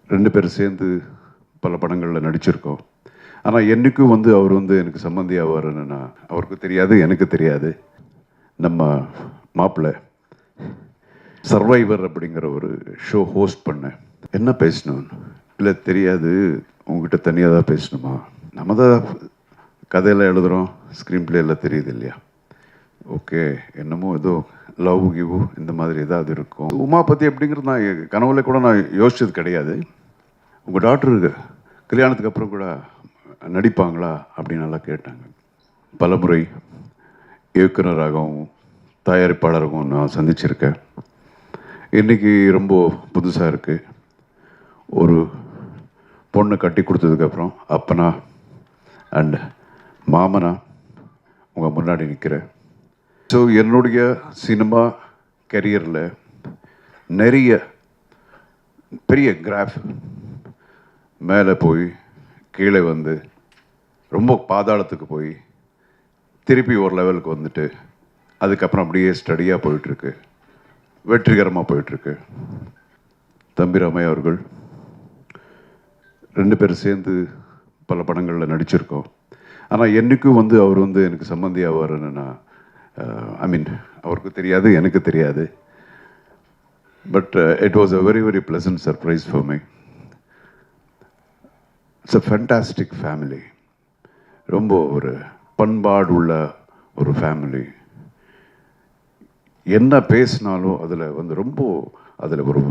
2 பேரும் சேர்ந்து பல படங்களில் நடிச்சிருக்கோம். ஆனால் என்றைக்கும் அவர் எனக்கு சம்மந்தி ஆவாருன்னு நான் அவருக்கு தெரியாது, எனக்கு தெரியாது. நம்ம மாப்பிள்ளை சர்வைவர் அப்படிங்கிற ஒரு ஷோ ஹோஸ்ட் பண்ணேன். என்ன பேசணும் இல்லை தெரியாது, உங்ககிட்ட தனியாக தான் பேசணுமா? நம்ம தான் கதையெல்லாம் எழுதுகிறோம், ஸ்க்ரீன் பிளே எல்லாம் தெரியுது இல்லையா? ஓகே, என்னமோ ஏதோ லவ் கிவ் இந்த மாதிரி ஏதாவது இருக்கும். உமா பற்றி எப்படிங்கிறது நான் கனவுல கூட நான் யோசிச்சது கிடையாது. உங்கள் டாக்டருக்கு கல்யாணத்துக்கு அப்புறம் கூட நடிப்பாங்களா அப்படின்னு நல்லா கேட்டாங்க. பலமுறை இயக்குனராகவும் தயாரிப்பாளராகவும் நான் சந்திச்சிருக்கேன். இன்றைக்கி ரொம்ப புதுசாக இருக்குது. ஒரு பொண்ணை கட்டி கொடுத்ததுக்கப்புறம் அப்பனா அண்ட் மாமனா உங்கள் முன்னாடி நிற்கிறேன். ஸோ என்னுடைய சினிமா கரியரில் நிறைய பெரிய கிராஃப் மேலே போய் கீழே வந்து ரொம்ப பாதாளத்துக்கு போய் திருப்பி ஒரு லெவலுக்கு வந்துட்டு அதுக்கப்புறம் அப்படியே ஸ்டடியாக போயிட்டுருக்கு, வெற்றிகரமாக போயிட்டுருக்கு. தம்பி ராமையா அவர்கள் 2 பேரும் சேர்ந்து பல படங்களில் நடிச்சிருக்கோம். ஆனால் என்றைக்கும் அவர் எனக்கு சம்மந்தி ஆவாருன்னு நான் அவருக்கு தெரியாது, எனக்கு தெரியாது. But it was a very very pleasant surprise for me. It's a fantastic family. ரொம்ப ஒரு பண்பாடு உள்ள ஒரு ஃபேமிலி. என்ன பேசினாலும் அதில் ரொம்ப அதில் ஒரு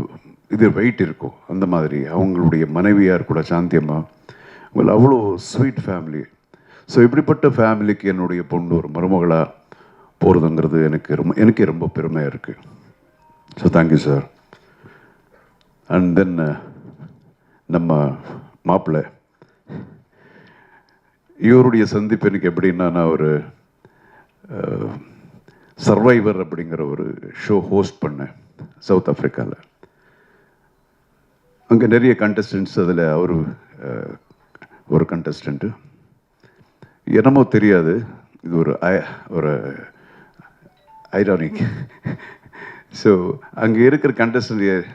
இது வெயிட் இருக்கும். அந்த மாதிரி அவங்களுடைய மனைவியார் கூட சாந்தியம்மா, அவங்கள அவ்வளோ ஸ்வீட் ஃபேமிலி. ஸோ இப்படிப்பட்ட ஃபேமிலிக்கு என்னுடைய பொண்ணு ஒரு மருமகளாக போகிறதுங்கிறது எனக்கே ரொம்ப பெருமையாக இருக்குது. So thank you sir. And then நம்ம மாப்பிள்ளை இவருடைய சந்திப்பு எனக்கு எப்படின்னா, நான் ஒரு சர்வைவர் அப்படிங்கிற ஒரு ஷோ ஹோஸ்ட் பண்ணேன் சவுத் ஆஃப்ரிக்காவில். அங்கே நிறைய கண்டஸ்டன்ட்ஸ், அதில் அவர் ஒரு கண்டஸ்டண்ட்டு. என்னமோ தெரியாது, இது ஒரு ஐரானிக். ஸோ அங்கே இருக்கிற கண்டஸ்டன்ட்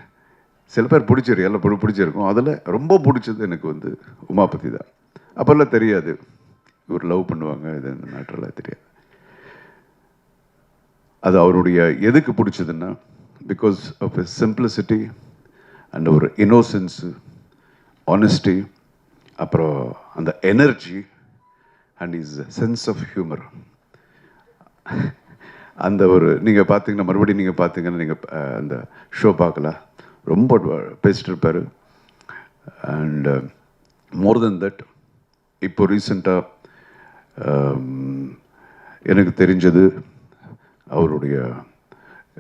சில பேர் பிடிச்சிருக்கு, எல்லாம் பிடிச்சிருக்கும். அதில் ரொம்ப பிடிச்சது எனக்கு உமா பற்றி தான். அப்போல்லாம் தெரியாது இவர் லவ் பண்ணுவாங்க, இது இந்த மேட்டரெல்லாம் தெரியாது. அது அவருடைய எதுக்கு பிடிச்சதுன்னா, because of a simplicity and ஒரு இன்னோசன்ஸு, ஆனஸ்டி, அப்புறம் அந்த energy and is sense of humour. அந்த ஒரு நீங்கள் பார்த்தீங்கன்னா, மறுபடியும் நீங்கள் பார்த்தீங்கன்னா, நீங்கள் அந்த ஷோ பார்க்கலாம், ரொம்ப பேசிட்டு இருப்பார். அண்ட் மோர் தென் தட், இப்போ ரீசெண்டாக எனக்கு தெரிஞ்சது அவருடைய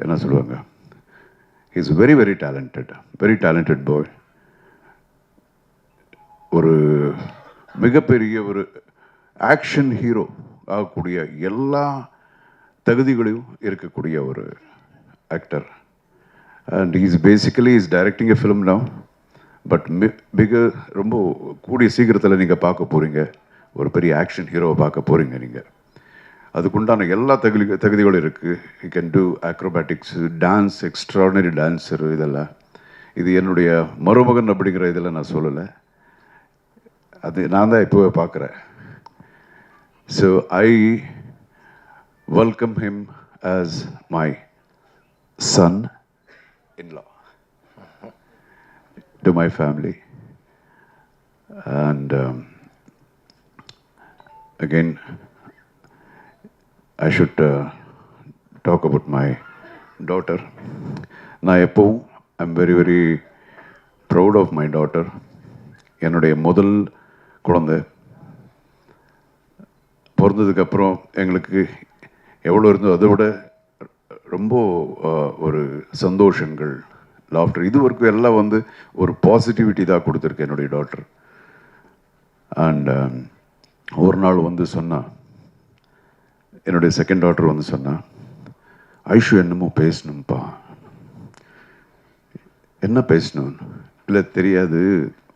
என்ன சொல்லுவாங்க, இஸ் வெரி வெரி டேலண்டட் பாய். ஒரு மிகப்பெரிய ஒரு ஆக்ஷன் ஹீரோ ஆகக்கூடிய எல்லா தகுதிகளையும் இருக்கக்கூடிய ஒரு actor. And is basically is directing a film now. But ரொம்ப கூடிய சீக்கிரத்தில் நீங்கள் பார்க்க போகிறீங்க, ஒரு பெரிய ஆக்ஷன் ஹீரோவை பார்க்க போகிறீங்க நீங்கள். அதுக்குண்டான எல்லா தகுதிகளும் இருக்குது. You can do acrobatics, dance, extraordinary dancer, இதெல்லாம். இது என்னுடைய மருமகன் அப்படிங்கிற இதில் நான் சொல்லலை, அது நான் தான் இப்போவே பார்க்குறேன். So I welcome him as my son-in-law to my family. And again, I should talk about my daughter. நான் எப்பவும் I'm very very proud of my daughter. என்னுடைய முதல் குழந்தை பிறந்ததுக்கப்புறம் எங்களுக்கு எவ்வளோ இருந்தோ அதை விட ரொம்ப ஒரு சந்தோஷங்கள், லாஃப்டர், இது வரைக்கும் எல்லாம் ஒரு பாசிட்டிவிட்டி தான் கொடுத்துருக்கு என்னுடைய டாக்டர். அண்ட் ஒரு நாள் சொன்னா, என்னுடைய செகண்ட் டாக்டர் சொன்னா, ஐஷு என்னமோ பேசணும்ப்பா. என்ன பேசணும் இல்லை தெரியாது,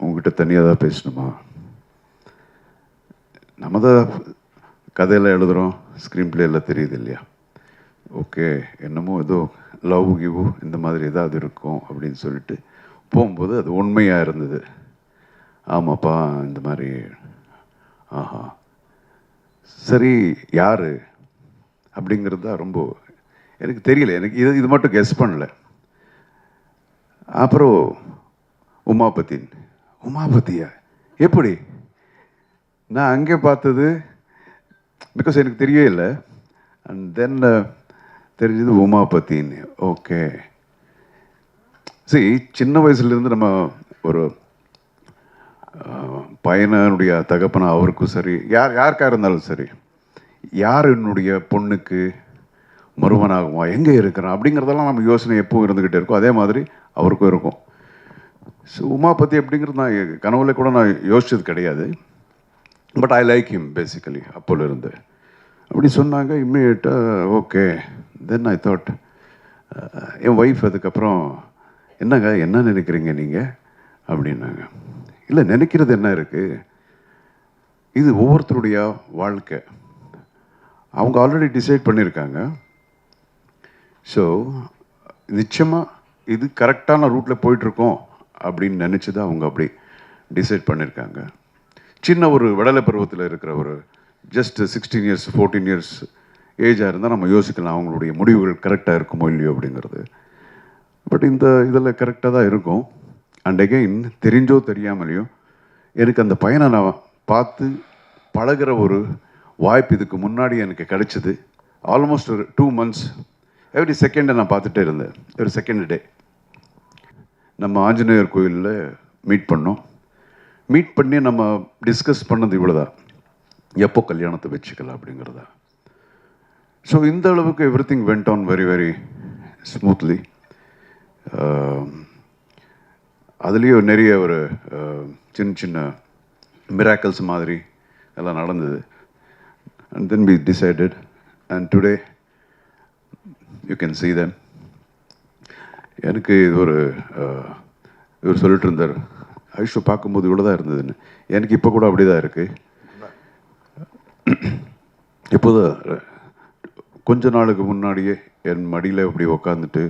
உங்ககிட்ட தனியாக தான் பேசணுமா? நம்ம தான் கதையெல்லாம் எழுதுகிறோம், ஸ்க்ரீன் பிளே எல்லாம் தெரியுது இல்லையா? ஓகே, என்னமோ ஏதோ லவ் கிவ் இந்த மாதிரி ஏதாவது இருக்கும் அப்படின்னு சொல்லிட்டு போகும்போது அது உண்மையாக இருந்தது. ஆமாப்பா இந்த மாதிரி. ஆஹா சரி, யார் அப்படிங்கிறது தான் ரொம்ப எனக்கு தெரியல. எனக்கு இது மட்டும் கெஸ் பண்ணல. அப்புறம் உமாபதியா எப்படி? நான் அங்கே பார்த்தது பிகாஸ் எனக்கு தெரியவே இல்லை. அண்ட் தென் தெரிஞ்சது உமாபதின்னு. ஓகே சரி, சின்ன வயசுலேருந்து நம்ம ஒரு பையனுடைய தகப்பனா அவருக்கும் சரி, யாருக்காக இருந்தாலும் சரி, யார் என்னுடைய பொண்ணுக்கு மருமனாகுமா, எங்கே இருக்கிறான் அப்படிங்கிறதெல்லாம் நம்ம யோசனை எப்பவும் இருந்துக்கிட்டே இருக்கும். அதே மாதிரி அவருக்கும் இருக்கும். ஸோ உமாபதி அப்படிங்கிறது நான் கனவுல கூட நான் யோசிச்சது கிடையாது. But I like him basically. அப்போல இருந்து அப்படி சொன்னாங்க. இம்மிடியேட்டாக ஓகே. தென் ஐ தாட், என் ஒய்ஃப் அதுக்கப்புறம் என்னங்க என்ன நினைக்கிறீங்க நீங்கள் அப்படின்னாங்க. இல்லை நினைக்கிறது என்ன இருக்குது, இது ஒவ்வொருத்தருடைய வாழ்க்கை. அவங்க ஆல்ரெடி டிசைட் பண்ணியிருக்காங்க. ஸோ நிச்சயமாக இது கரெக்டான ரூட்டில் போயிட்டுருக்கோம் அப்படின்னு நினச்சி தான் அவங்க அப்படி டிசைட் பண்ணியிருக்காங்க. சின்ன ஒரு விடலை பருவத்தில் இருக்கிற ஒரு ஜஸ்ட் 16 இயர்ஸ் 14 இயர்ஸ் ஏஜாக இருந்தால் நம்ம யோசிக்கலாம் அவங்களுடைய முடிவுகள் கரெக்டாக இருக்குமோ இல்லையோ அப்படிங்கிறது. பட் இந்த இதில் கரெக்டாக தான் இருக்கும். அண்ட் அகெயின் தெரிஞ்சோ தெரியாமலையோ எனக்கு அந்த பையனை நான் பார்த்து பழகிற ஒரு வாய்ப்பு இதுக்கு முன்னாடி எனக்கு கிடைச்சிது. ஆல்மோஸ்ட் ஒரு 2 months எவ்ரி செகண்டை நான் பார்த்துட்டே இருந்தேன். ஒரு செகண்ட் டே நம்ம ஆஞ்சநேயர் கோயிலில் மீட் பண்ணோம். மீட் பண்ணி நம்ம டிஸ்கஸ் பண்ணது இவ்வளோதான், எப்போ கல்யாணத்தை வச்சுக்கலாம் அப்படிங்கிறதா. ஸோ இந்த அளவுக்கு everything went on very very smoothly. அதுலேயும் நிறைய ஒரு சின்ன சின்ன மிராக்கிள்ஸ் மாதிரி எல்லாம் நடந்தது. And then we decided and today you can see them. எனக்கு இது ஒரு இவர் சொல்லிட்டு இருந்தார், ஐஷோ பார்க்கும்போது இவ்வளோ தான் இருந்ததுன்னு. எனக்கு இப்போ கூட அப்படி தான் இருக்குது. இப்போதான் கொஞ்ச நாளுக்கு முன்னாடியே என் மடியில் இப்படி உக்காந்துட்டு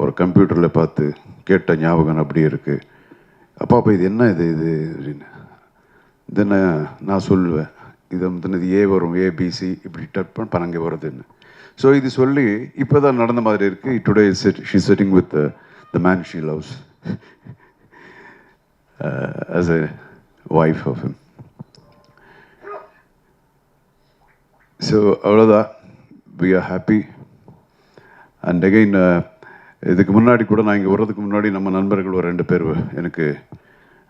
ஒரு கம்ப்யூட்டரில் பார்த்து கேட்ட ஞாபகம் அப்படியே இருக்குது. அப்பா இது என்ன இது அப்படின்னு. தென் நான் சொல்லுவேன், இதை வந்து இது ஏ வரும், ஏபிசி இப்படி டப் பண்ண அங்கே வருதுன்னு. ஸோ இது சொல்லி இப்போ தான் நடந்த மாதிரி இருக்குது. Today she sitting with the man she loves as a wife of him. So அவ்வளோதான், we are happy. And again இதுக்கு முன்னாடி கூட நான் இங்கே வர்றதுக்கு முன்னாடி நம்ம நண்பர்கள் ஒரு 2 பேர் எனக்கு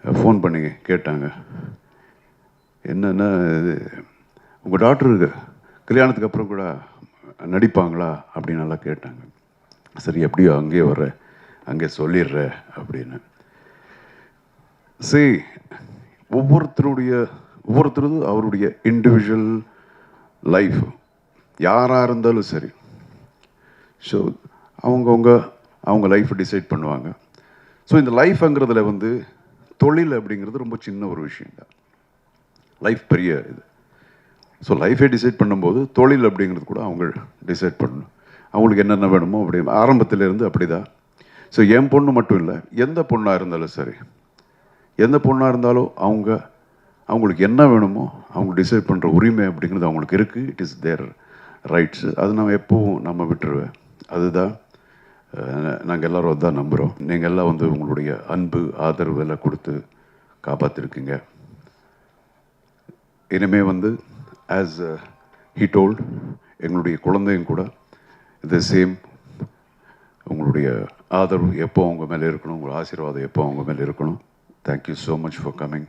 ஃபோன் பண்ணி கேட்டாங்க, என்னென்னா இது உங்கள் டாக்டருக்கு கல்யாணத்துக்கு அப்புறம் கூட நடிப்பாங்களா அப்படின்னு நல்லா கேட்டாங்க. சரி எப்படியோ அங்கேயே வர்ற, அங்கே சொல்லிடுற அப்படின்னு. சரி, ஒவ்வொருத்தரும் அவருடைய இண்டிவிஜுவல் லைஃப் யாராக இருந்தாலும் சரி. ஸோ அவங்க லைஃப்பை டிசைட் பண்ணுவாங்க. ஸோ இந்த லைஃப்ங்கிறதுல வந்து தொழில் அப்படிங்கிறது ரொம்ப சின்ன ஒரு விஷயம் தான். லைஃப் பெரிய இது. ஸோ லைஃபை டிசைட் பண்ணும்போது தொழில் அப்படிங்கிறது கூட அவங்க டிசைட் பண்ணணும். அவங்களுக்கு என்னென்ன வேணுமோ அப்படி ஆரம்பத்திலேருந்து அப்படி தான். ஸோ என் பொண்ணு மட்டும் இல்லை, எந்த பொண்ணாக இருந்தாலும் சரி, எந்த பொண்ணாக இருந்தாலும் அவங்களுக்கு என்ன வேணுமோ அவங்க டிசைட் பண்ணுற உரிமை அப்படிங்கிறது அவங்களுக்கு இருக்குது. It is their rights. அது நம்ம எப்போவும் நம்ம விட்டுருவேன். அதுதான் நாங்கள் எல்லோரும் அதுதான் நம்புகிறோம். நீங்கள் எல்லாம் வந்து உங்களுடைய அன்பு ஆதரவு எல்லாம் கொடுத்து காப்பாற்றிருக்கீங்க. இனிமேல் வந்து ஆஸ் ஹி டோல்ட், எங்களுடைய குழந்தையும் கூட த சேம். உங்களுடைய ஆதரவு எப்போ அவங்க மேலே இருக்கணும், உங்கள் ஆசீர்வாதம் எப்போ அவங்க மேலே இருக்கணும். Thank you so much for coming.